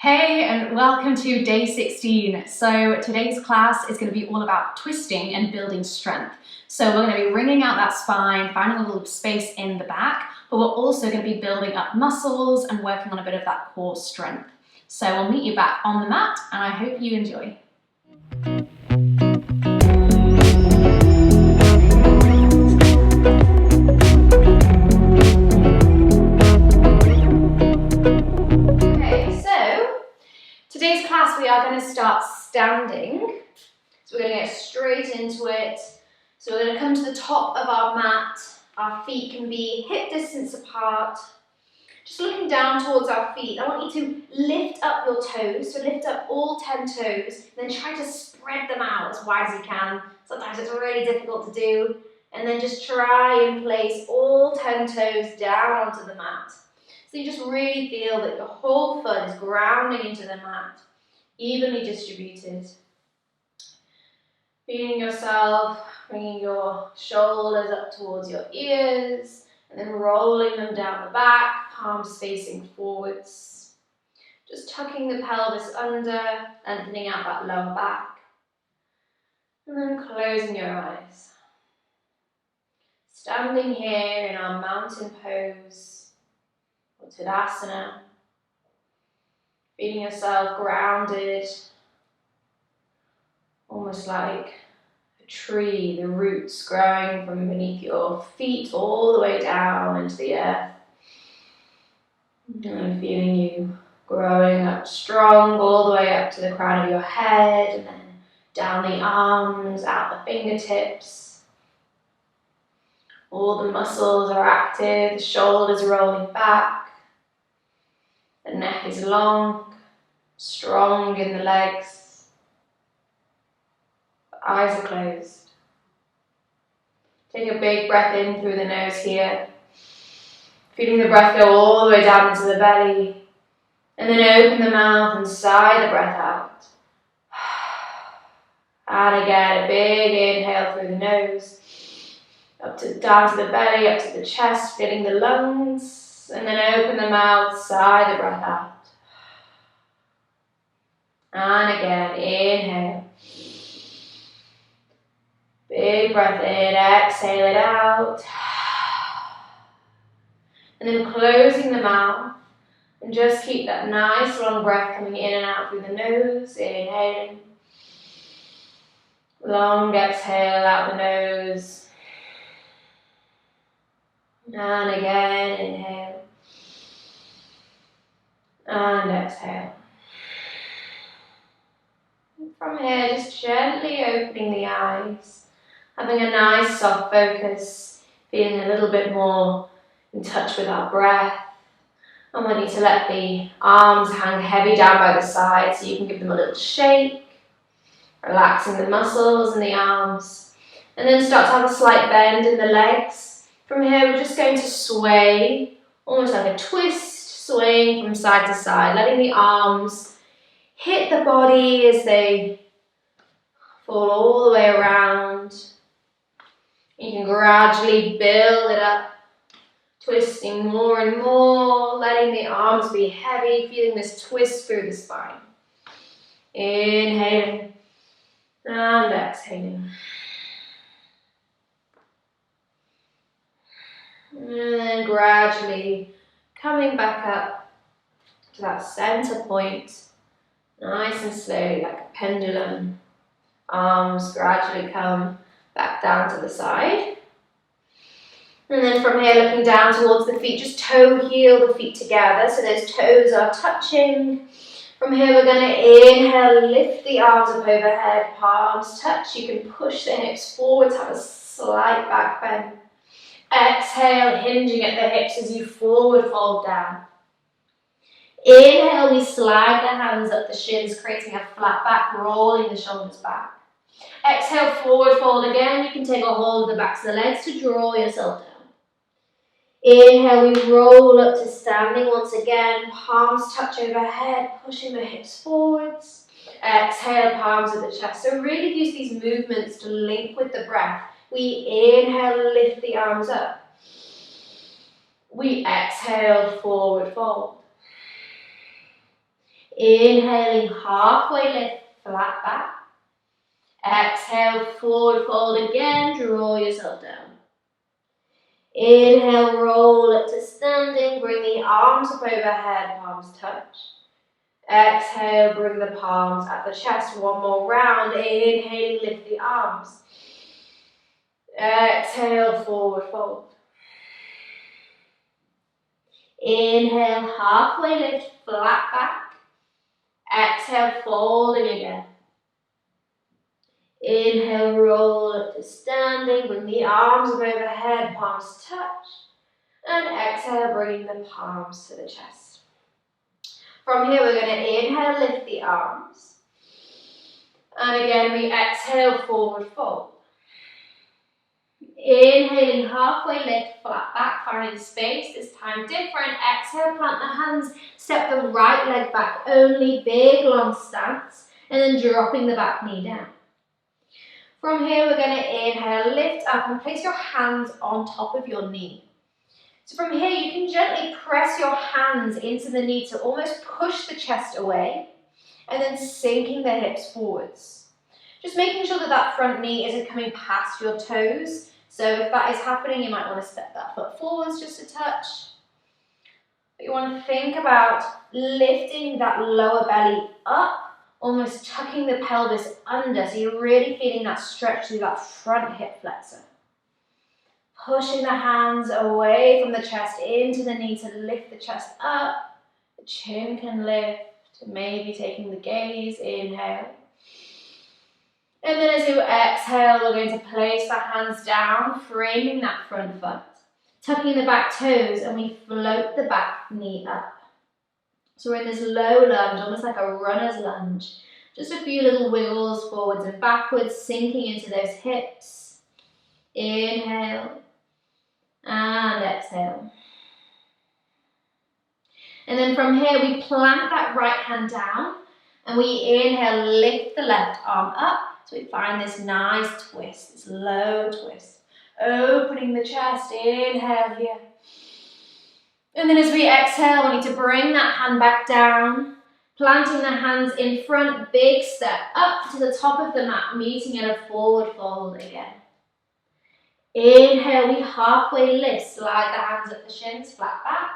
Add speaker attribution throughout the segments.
Speaker 1: Hey, and welcome to day 16. So today's class is going to be all about twisting and building strength. So we're going to be wringing out that spine, finding a little space in the back, but we're also going to be building up muscles and working on a bit of that core strength. So we'll meet you back on the mat, and I hope you enjoy. Today's class we are going to start standing, so we're going to get straight into it. So we're going to come to the top of our mat, our feet can be hip distance apart, just looking down towards our feet. I want you to lift up your toes, so lift up all 10 toes, then try to spread them out as wide as you can. Sometimes it's really difficult to do, and then just try and place all 10 toes down onto the mat. So you just really feel that your whole foot is grounding into the mat, evenly distributed. Feeling yourself, bringing your shoulders up towards your ears, and then rolling them down the back, palms facing forwards. Just tucking the pelvis under, lengthening out that lower back. And then closing your eyes. Standing here in our mountain pose, or Tadasana, feeling yourself grounded, almost like a tree, the roots growing from beneath your feet all the way down into the earth. And feeling you growing up strong all the way up to the crown of your head, and then down the arms, out the fingertips. All the muscles are active, the shoulders rolling back. The neck is long, strong in the legs. The eyes are closed. Take a big breath in through the nose here. Feeling the breath go all the way down into the belly. And then open the mouth and sigh the breath out. And again, a big inhale through the nose. Down to the belly, up to the chest, feeling the lungs. And then open the mouth, sigh the breath out. And again, inhale. Big breath in, exhale it out. And then closing the mouth. And just keep that nice long breath coming in and out through the nose, inhaling. Long exhale out the nose. And again, inhale. And exhale. And from here, just gently opening the eyes. Having a nice soft focus. Feeling a little bit more in touch with our breath. I want you to let the arms hang heavy down by the side so you can give them a little shake. Relaxing the muscles in the arms. And then start to have a slight bend in the legs. From here, we're just going to sway, almost like a twist, swaying from side to side, letting the arms hit the body as they fall all the way around. You can gradually build it up, twisting more and more, letting the arms be heavy, feeling this twist through the spine. Inhaling and exhaling. And then gradually coming back up to that center point, nice and slowly, like a pendulum. Arms gradually come back down to the side. And then from here, looking down towards the feet, just toe heel the feet together so those toes are touching. From here, we're going to inhale, lift the arms up overhead, palms touch. You can push the hips forwards, have a slight back bend. Exhale, hinging at the hips as you forward fold down. Inhale, we slide the hands up the shins, creating a flat back, rolling the shoulders back. Exhale, forward fold again. You can take a hold of the backs of the legs to draw yourself down. Inhale, we roll up to standing once again. Palms touch overhead, pushing the hips forwards. Exhale, palms at the chest. So really use these movements to link with the breath. We inhale, lift the arms up. We exhale, forward fold. Inhaling, halfway lift, flat back. Exhale, forward fold again, draw yourself down. Inhale, roll up to standing, bring the arms up overhead, palms touch. Exhale, bring the palms at the chest, one more round. Inhaling, lift the arms. Exhale, forward fold. Inhale, halfway lift, flat back. Exhale, folding again. Inhale, roll up to standing, bring the arms up overhead, palms touch. And exhale, bringing the palms to the chest. From here, we're going to inhale, lift the arms. And again, we exhale, forward fold. Inhaling, halfway lift, flat back, finding space, this time different. Exhale, plant the hands, step the right leg back, only big long stance, and then dropping the back knee down. From here, we're going to inhale, lift up and place your hands on top of your knee. So from here, you can gently press your hands into the knee to almost push the chest away, and then sinking the hips forwards. Just making sure that that front knee isn't coming past your toes. So if that is happening, you might want to step that foot forwards just a touch. But you want to think about lifting that lower belly up, almost tucking the pelvis under, so you're really feeling that stretch through that front hip flexor. Pushing the hands away from the chest into the knee to lift the chest up. The chin can lift, maybe taking the gaze, inhale. And then as you exhale, we're going to place the hands down, framing that front foot, tucking the back toes, and we float the back knee up. So we're in this low lunge, almost like a runner's lunge. Just a few little wiggles forwards and backwards, sinking into those hips. Inhale and exhale. And then from here, we plant that right hand down and we inhale, lift the left arm up. So we find this nice twist, this low twist. Opening the chest, inhale here. And then as we exhale, we need to bring that hand back down, planting the hands in front, big step up to the top of the mat, meeting in a forward fold again. Inhale, we halfway lift, slide the hands up the shins, flat back.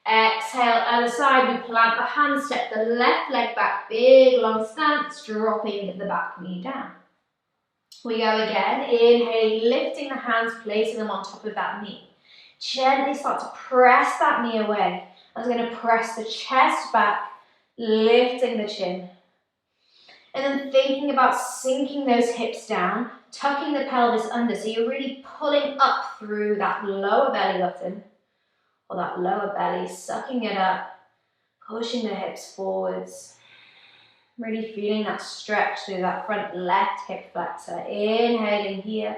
Speaker 1: Exhale, other side, we plant the hands, step the left leg back, big long stance, dropping the back knee down. We go again, inhaling, lifting the hands, placing them on top of that knee. Gently start to press that knee away. I'm going to press the chest back, lifting the chin. And then thinking about sinking those hips down, tucking the pelvis under. So you're really pulling up through that lower belly button, or that lower belly, sucking it up, pushing the hips forwards. Really feeling that stretch through that front left hip flexor. Inhaling here.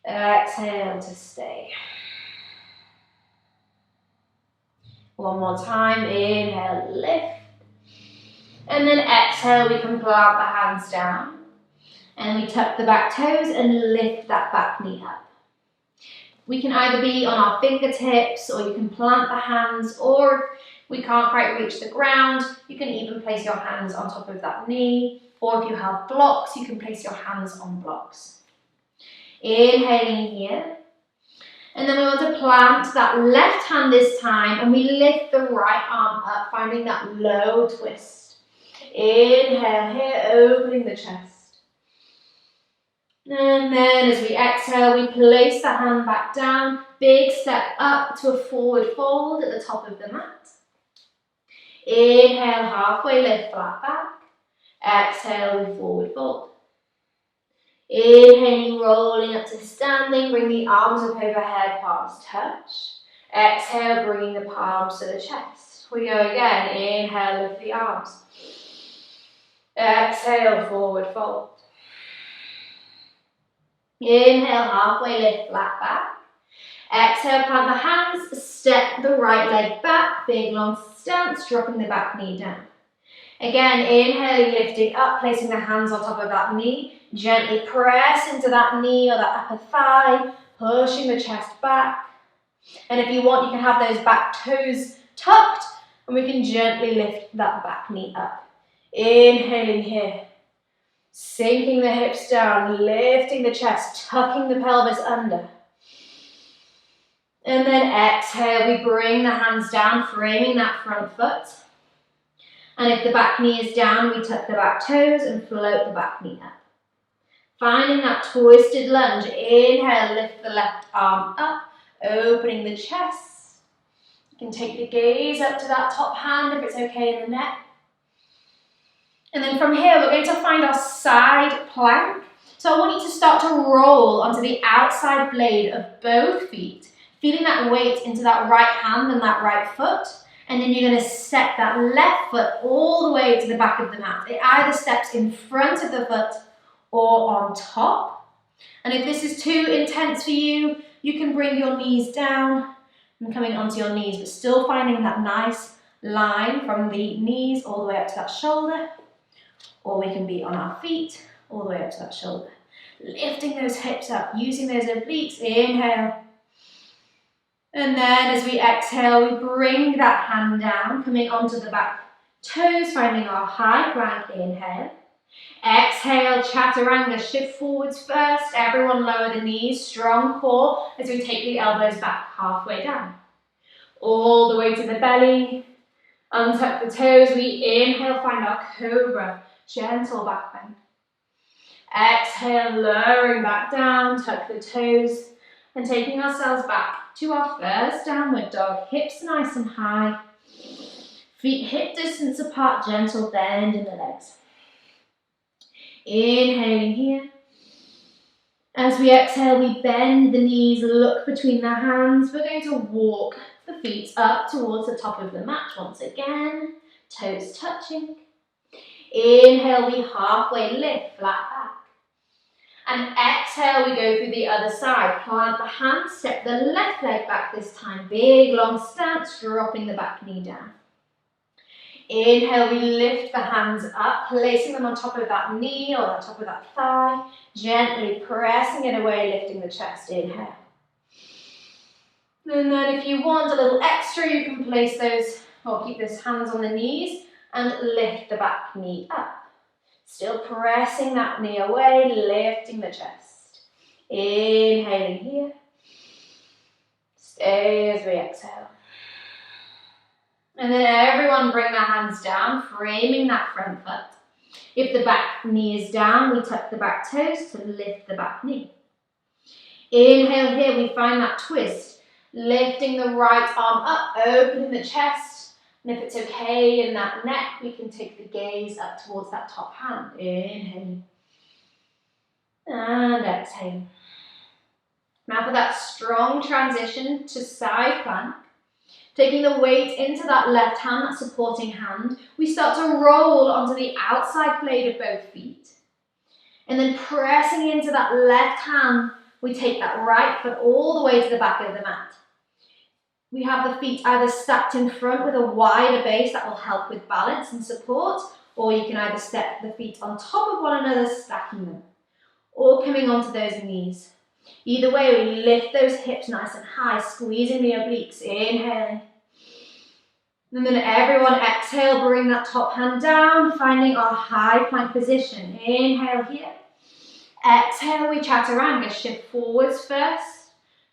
Speaker 1: Exhale to stay. One more time, inhale, lift. And then exhale, we can plant the hands down. And we tuck the back toes and lift that back knee up. We can either be on our fingertips, or you can plant the hands, or if we can't quite reach the ground, you can even place your hands on top of that knee. Or if you have blocks, you can place your hands on blocks. Inhaling here. And then we want to plant that left hand this time, and we lift the right arm up, finding that low twist. Inhale here, opening the chest. And then as we exhale, we place the hand back down, big step up to a forward fold at the top of the mat. Inhale, halfway lift, flat back. Exhale, we forward fold. Inhaling, rolling up to standing, bring the arms up overhead, palms touch. Exhale, bringing the palms to the chest. We go again, inhale, lift the arms. Exhale, forward fold. Inhale, halfway lift, flat back. Exhale, plant the hands, step the right leg back, big long stance, dropping the back knee down. Again, inhaling, lifting up, placing the hands on top of that knee. Gently press into that knee or that upper thigh, pushing the chest back. And if you want, you can have those back toes tucked, And we can gently lift that back knee up. Inhaling here. Sinking the hips down, lifting the chest, tucking the pelvis under. And then exhale, we bring the hands down, framing that front foot. And if the back knee is down, we tuck the back toes and float the back knee up. Finding that twisted lunge, inhale, lift the left arm up, opening the chest. You can take the gaze up to that top hand if it's okay in the neck. And then from here, we're going to find our side plank. So I want you to start to roll onto the outside blade of both feet, feeling that weight into that right hand and that right foot. And then you're going to step that left foot all the way to the back of the mat. It either steps in front of the foot or on top. And if this is too intense for you, you can bring your knees down and coming onto your knees, but still finding that nice line from the knees all the way up to that shoulder. Or we can be on our feet all the way up to that shoulder. Lifting those hips up, using those obliques, inhale. And then as we exhale, we bring that hand down, coming onto the back toes, finding our high plank, inhale. Exhale, chaturanga, shift forwards first. Everyone lower the knees, strong core as we take the elbows back halfway down. All the way to the belly, untuck the toes, we inhale, find our cobra, gentle back bend. Exhale, lowering back down, tuck the toes, and taking ourselves back to our first downward dog. Hips nice and high, feet hip distance apart, gentle bend in the legs. Inhaling here. As we exhale, we bend the knees, look between the hands. We're going to walk the feet up towards the top of the mat once again, toes touching. Inhale, we halfway lift, flat back. And exhale, we go through the other side. Plant the hands, step the left leg back this time. Big, long stance, dropping the back knee down. Inhale, we lift the hands up, placing them on top of that knee or on top of that thigh. Gently pressing it away, lifting the chest. Inhale. And then if you want a little extra, you can place those, or keep those hands on the knees and lift the back knee up. Still pressing that knee away, lifting the chest. Inhaling here. Stay as we exhale. And then everyone bring their hands down, framing that front foot. If the back knee is down, we tuck the back toes to lift the back knee. Inhale here, we find that twist. Lifting the right arm up, opening the chest. And if it's okay in that neck, we can take the gaze up towards that top hand. Inhale. And exhale. Now for that strong transition to side plank. Taking the weight into that left hand, that supporting hand, we start to roll onto the outside blade of both feet. And then pressing into that left hand, we take that right foot all the way to the back of the mat. We have the feet either stacked in front with a wider base that will help with balance and support, or you can either step the feet on top of one another, stacking them, or coming onto those knees. Either way, we lift those hips nice and high, squeezing the obliques, inhaling. And then everyone exhale, bring that top hand down, finding our high plank position. Inhale here. Exhale, we chaturanga, shift forwards first.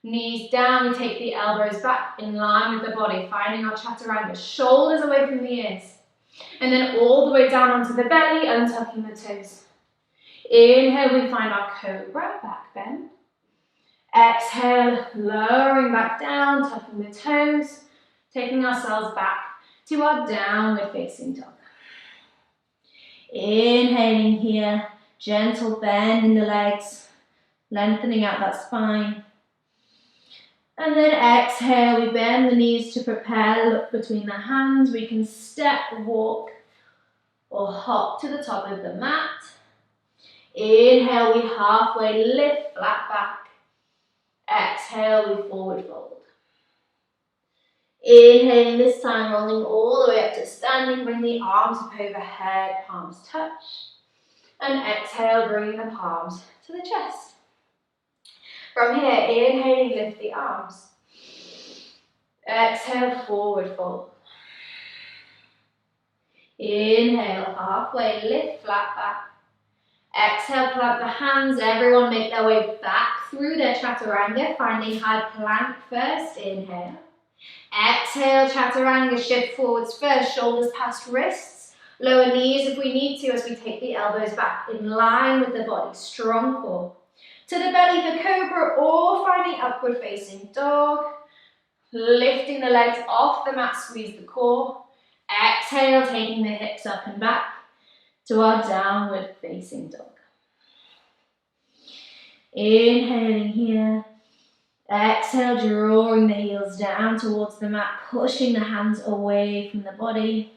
Speaker 1: Knees down, we take the elbows back in line with the body, finding our chaturanga, shoulders away from the ears. And then all the way down onto the belly, untucking the toes. Inhale, we find our cobra, back bend. Exhale, lowering back down, tucking the toes, taking ourselves back to our downward facing dog. Inhaling here, gentle bend in the legs, lengthening out that spine. And then exhale, we bend the knees to prepare, look between the hands. We can step, walk, or hop to the top of the mat. Inhale, we halfway lift, flat back. Exhale, we forward fold. Inhaling this time, rolling all the way up to standing, bring the arms up overhead, palms touch. And exhale, bringing the palms to the chest. From here, inhaling, lift the arms. Exhale, forward fold. Inhale, halfway, lift flat back. Exhale, plant the hands. Everyone make their way back through their chaturanga, finding high plank first. Inhale. Exhale, chaturanga, shift forwards first, shoulders past wrists. Lower knees if we need to as we take the elbows back in line with the body. Strong core. To the belly for cobra or finding upward facing dog. Lifting the legs off the mat, squeeze the core. Exhale, taking the hips up and back to our downward facing dog. Inhaling here. Exhale, drawing the heels down towards the mat, pushing the hands away from the body,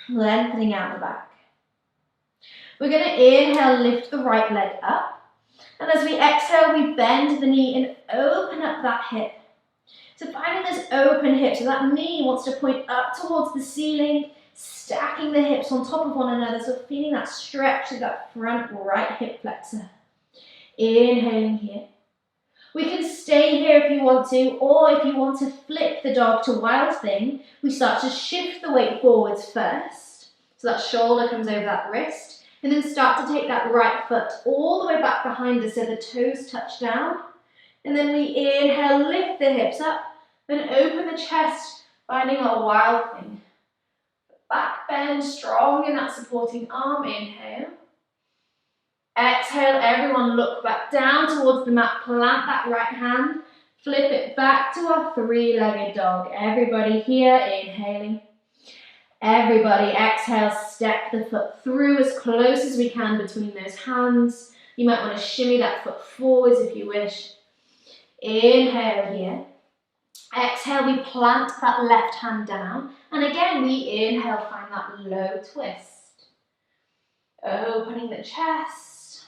Speaker 1: lengthening out the back. We're going to inhale, lift the right leg up. And as we exhale, we bend the knee and open up that hip. So finding this open hip, so that knee wants to point up towards the ceiling, stacking the hips on top of one another, so feeling that stretch of that front right hip flexor. Inhaling here. We can stay here if you want to, or if you want to flip the dog to wild thing, we start to shift the weight forwards first. So that shoulder comes over that wrist, and then start to take that right foot all the way back behind us so the toes touch down. And then we inhale, lift the hips up, and open the chest, finding our wild thing. Back bend, strong in that supporting arm, inhale. Exhale, everyone look back down towards the mat, plant that right hand, flip it back to our three-legged dog. Everybody here, inhaling. Everybody exhale, step the foot through as close as we can between those hands. You might want to shimmy that foot forwards if you wish. Inhale here. Exhale, we plant that left hand down. And again, we inhale, find that low twist. Opening the chest.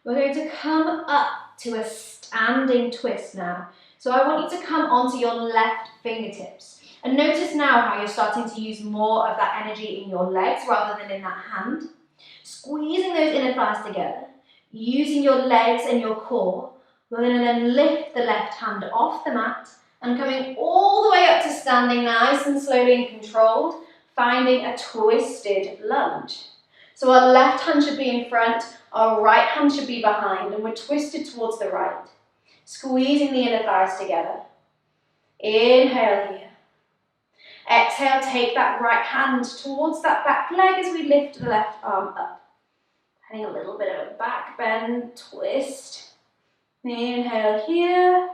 Speaker 1: We're going to come up to a standing twist now. So I want you to come onto your left fingertips. And notice now how you're starting to use more of that energy in your legs rather than in that hand. Squeezing those inner thighs together. Using your legs and your core. We're going to then lift the left hand off the mat and coming all the way up to standing nice and slowly and controlled, finding a twisted lunge. So our left hand should be in front, our right hand should be behind, and we're twisted towards the right. Squeezing the inner thighs together. Inhale here. Exhale, take that right hand towards that back leg as we lift the left arm up. Having a little bit of a back bend, twist. Inhale here.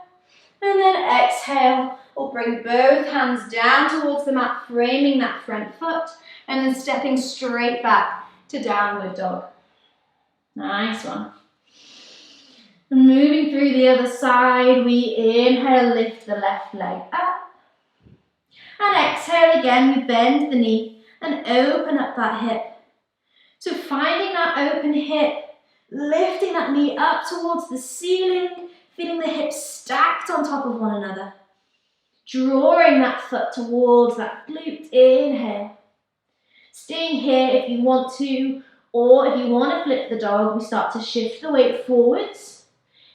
Speaker 1: And then exhale, we'll bring both hands down towards the mat, framing that front foot, and then stepping straight back to downward dog. Nice one. And moving through the other side, we inhale, lift the left leg up. And exhale again, we bend the knee and open up that hip. So finding that open hip, lifting that knee up towards the ceiling, feeling the hips stacked on top of one another. Drawing that foot towards that glute, inhale. Staying here if you want to, or if you want to flip the dog, we start to shift the weight forwards.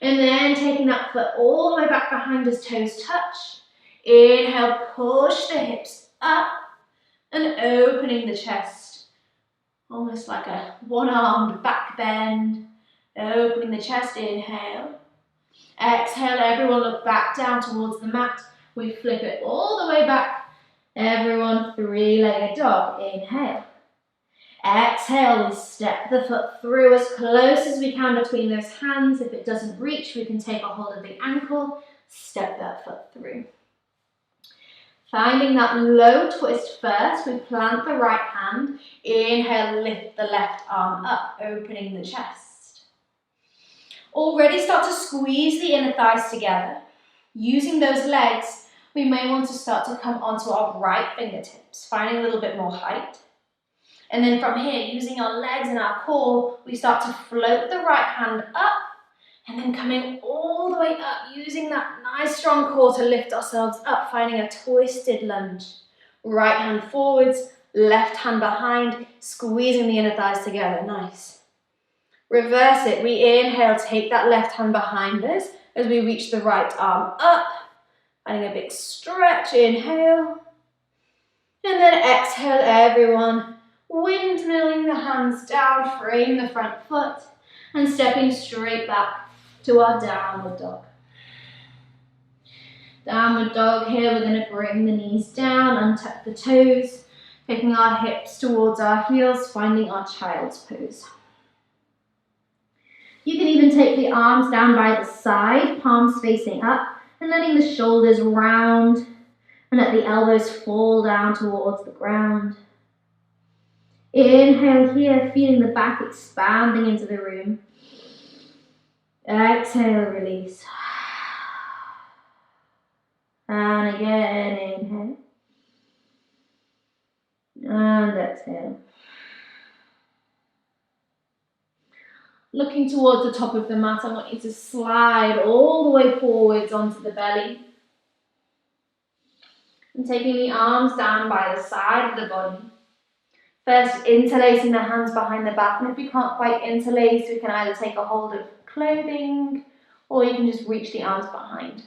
Speaker 1: And then taking that foot all the way back behind as toes touch. Inhale, push the hips up and opening the chest. Almost like a one-armed back bend. Opening the chest, inhale. Exhale, everyone look back down towards the mat. We flip it all the way back. Everyone, three-legged dog, inhale. Exhale, we step the foot through as close as we can between those hands. If it doesn't reach, we can take a hold of the ankle, step that foot through. Finding that low twist first, we plant the right hand. Inhale, lift the left arm up, opening the chest. Already start to squeeze the inner thighs together. Using those legs, we may want to start to come onto our right fingertips, finding a little bit more height. And then from here, using our legs and our core, we start to float the right hand up, and then coming all the way up, using that nice strong core to lift ourselves up, finding a twisted lunge. Right hand forwards, left hand behind, squeezing the inner thighs together, nice. Reverse it, we inhale, take that left hand behind us as we reach the right arm up, finding a big stretch, inhale. And then exhale, everyone. Windmilling the hands down, freeing the front foot, and stepping straight back to our downward dog. Downward dog here, we're going to bring the knees down, untuck the toes, taking our hips towards our heels, finding our child's pose. You can even take the arms down by the side, palms facing up, and letting the shoulders round, and let the elbows fall down towards the ground. Inhale here, feeling the back expanding into the room. Exhale, release. And again, inhale. And exhale. Looking towards the top of the mat, I want you to slide all the way forwards onto the belly. And taking the arms down by the side of the body. First, interlacing the hands behind the back. And if you can't quite interlace, we can either take a hold of clothing or you can just reach the arms behind.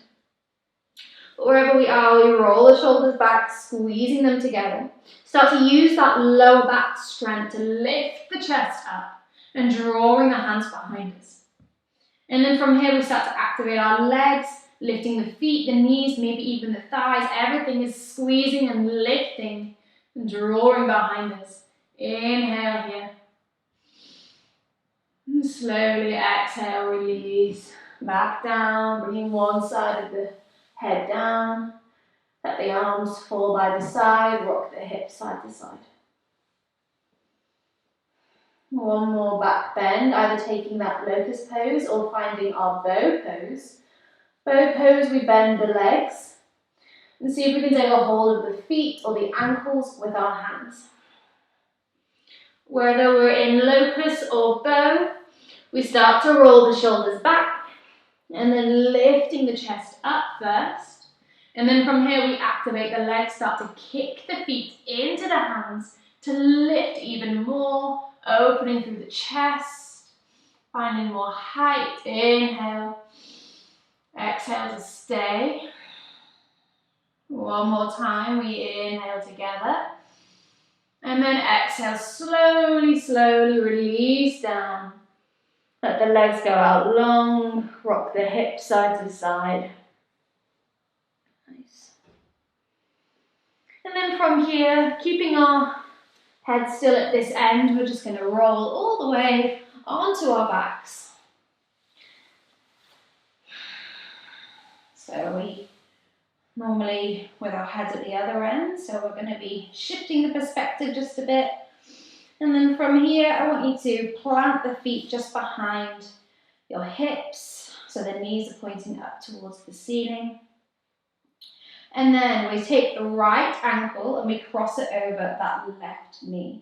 Speaker 1: But wherever we are, we roll the shoulders back, squeezing them together. Start to use that lower back strength to lift the chest up and drawing the hands behind us. And then from here, we start to activate our legs, lifting the feet, the knees, maybe even the thighs. Everything is squeezing and lifting and drawing behind us. Inhale here. And slowly exhale, release. Back down, bringing one side of the head down. Let the arms fall by the side, rock the hips side to side. One more back bend, either taking that locust pose or finding our bow pose. Bow pose, we bend the legs and see if we can take a hold of the feet or the ankles with our hands. Whether we're in locust or bow, we start to roll the shoulders back and then lifting the chest up first. And then from here we activate the legs, start to kick the feet into the hands to lift even more, opening through the chest, finding more height. Inhale, exhale to stay. One more time, we inhale together. And then exhale, slowly, slowly release down. Let the legs go out long, rock the hips side to side. Nice. And then from here, keeping our head still at this end, we're just going to roll all the way onto our backs. So we normally with our heads at the other end, so we're going to be shifting the perspective just a bit. And then from here, I want you to plant the feet just behind your hips, so the knees are pointing up towards the ceiling. And then we take the right ankle and we cross it over that left knee.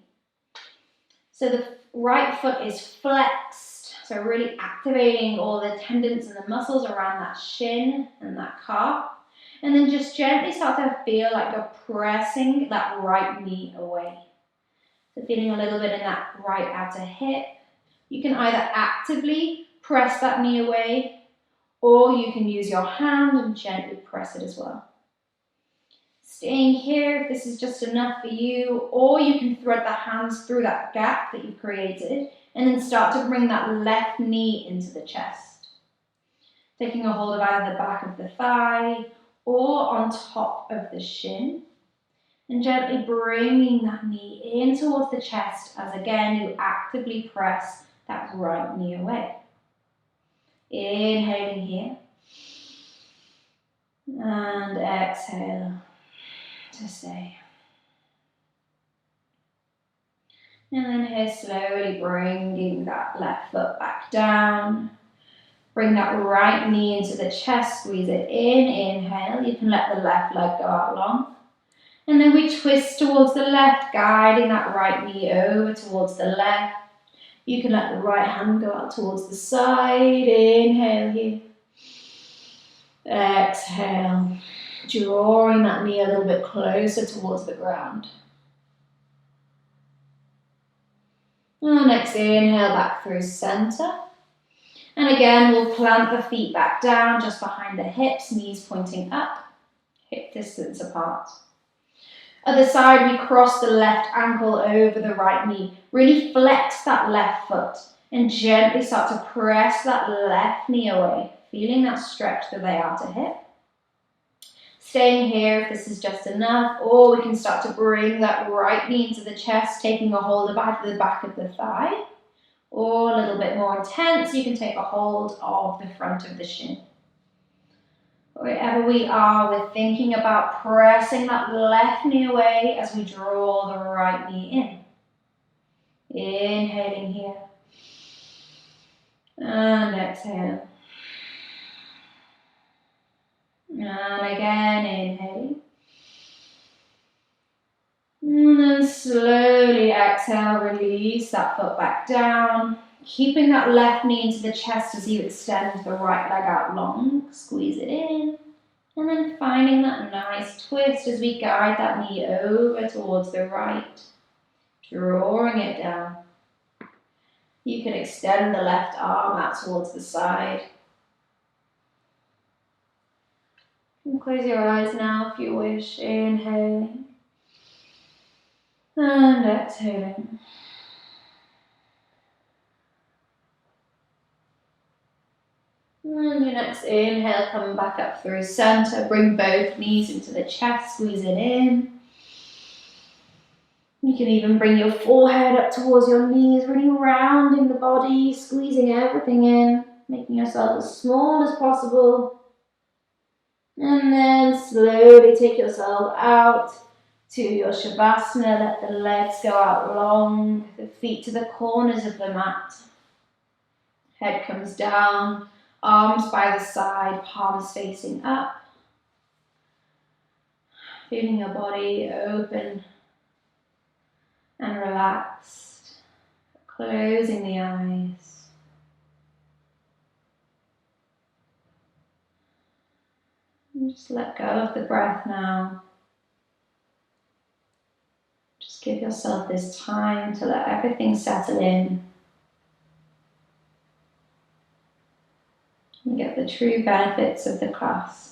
Speaker 1: So the right foot is flexed, so really activating all the tendons and the muscles around that shin and that calf. And then just gently start to feel like you're pressing that right knee away. So feeling a little bit in that right outer hip. You can either actively press that knee away, or you can use your hand and gently press it as well. Staying here if this is just enough for you, or you can thread the hands through that gap that you created and then start to bring that left knee into the chest. Taking a hold of either the back of the thigh or on top of the shin, and gently bringing that knee in towards the chest as again you actively press that right knee away. Inhaling here and exhale to stay. And then here slowly bringing that left foot back down. Bring that right knee into the chest, squeeze it in, inhale. You can let the left leg go out long. And then we twist towards the left, guiding that right knee over towards the left. You can let the right hand go out towards the side, inhale here. Exhale, drawing that knee a little bit closer towards the ground. And next inhale back through center. And again, we'll plant the feet back down just behind the hips, knees pointing up, hip distance apart.
Speaker 2: Other side, we cross the left ankle over the right knee. Really flex that left foot and gently start to press that left knee away, feeling that stretch through the outer hip. Staying here if this is just enough, or we can start to bring that right knee into the chest, taking a hold of either the back of the thigh, or a little bit more intense, you can take a hold of the front of the shin. Wherever we are, we're thinking about pressing that left knee away as we draw the right knee in. Inhaling here. And exhale. And again, inhaling. And then slowly exhale, release that foot back down. Keeping that left knee into the chest as you extend the right leg out long. Squeeze it in. And then finding that nice twist as we guide that knee over towards the right. Drawing it down. You can extend the left arm out towards the side. And close your eyes now if you wish. Inhaling. And exhaling. And your next inhale, come back up through center. Bring both knees into the chest, squeeze it in. You can even bring your forehead up towards your knees, really rounding the body, squeezing everything in, making yourself as small as possible. And then slowly take yourself out to your Shavasana. Let the legs go out long, the feet to the corners of the mat. Head comes down. Arms by the side, palms facing up. Feeling your body open and relaxed. Closing the eyes. And just let go of the breath now. Just give yourself this time to let everything settle in. And get the true benefits of the class.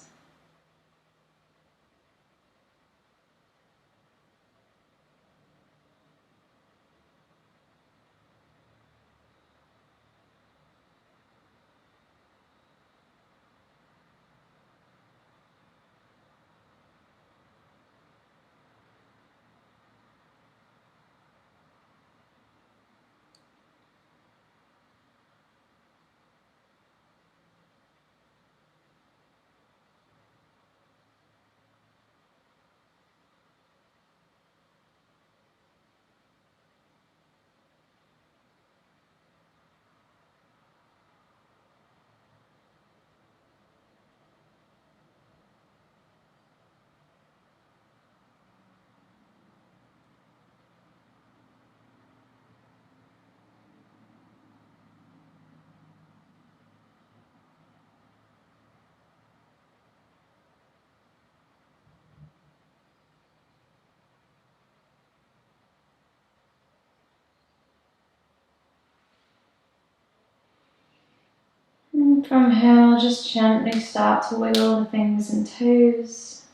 Speaker 2: And from here, I'll just gently start to wiggle the fingers and toes.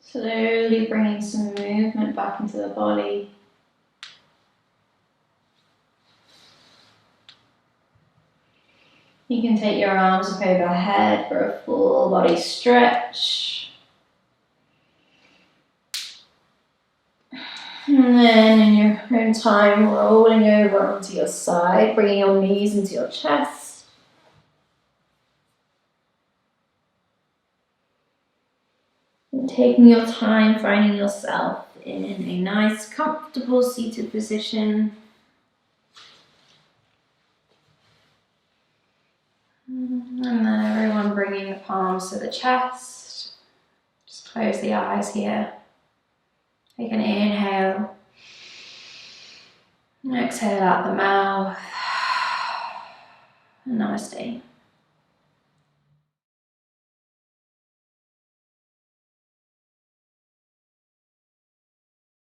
Speaker 2: Slowly bringing some movement back into the body. You can take your arms up overhead for a full body stretch. And then in your own time, rolling over onto your side, bringing your knees into your chest. And taking your time, finding yourself in a nice, comfortable seated position. And then everyone bringing the palms to the chest. Just close the eyes here. Take an inhale. And exhale out the mouth. Namaste.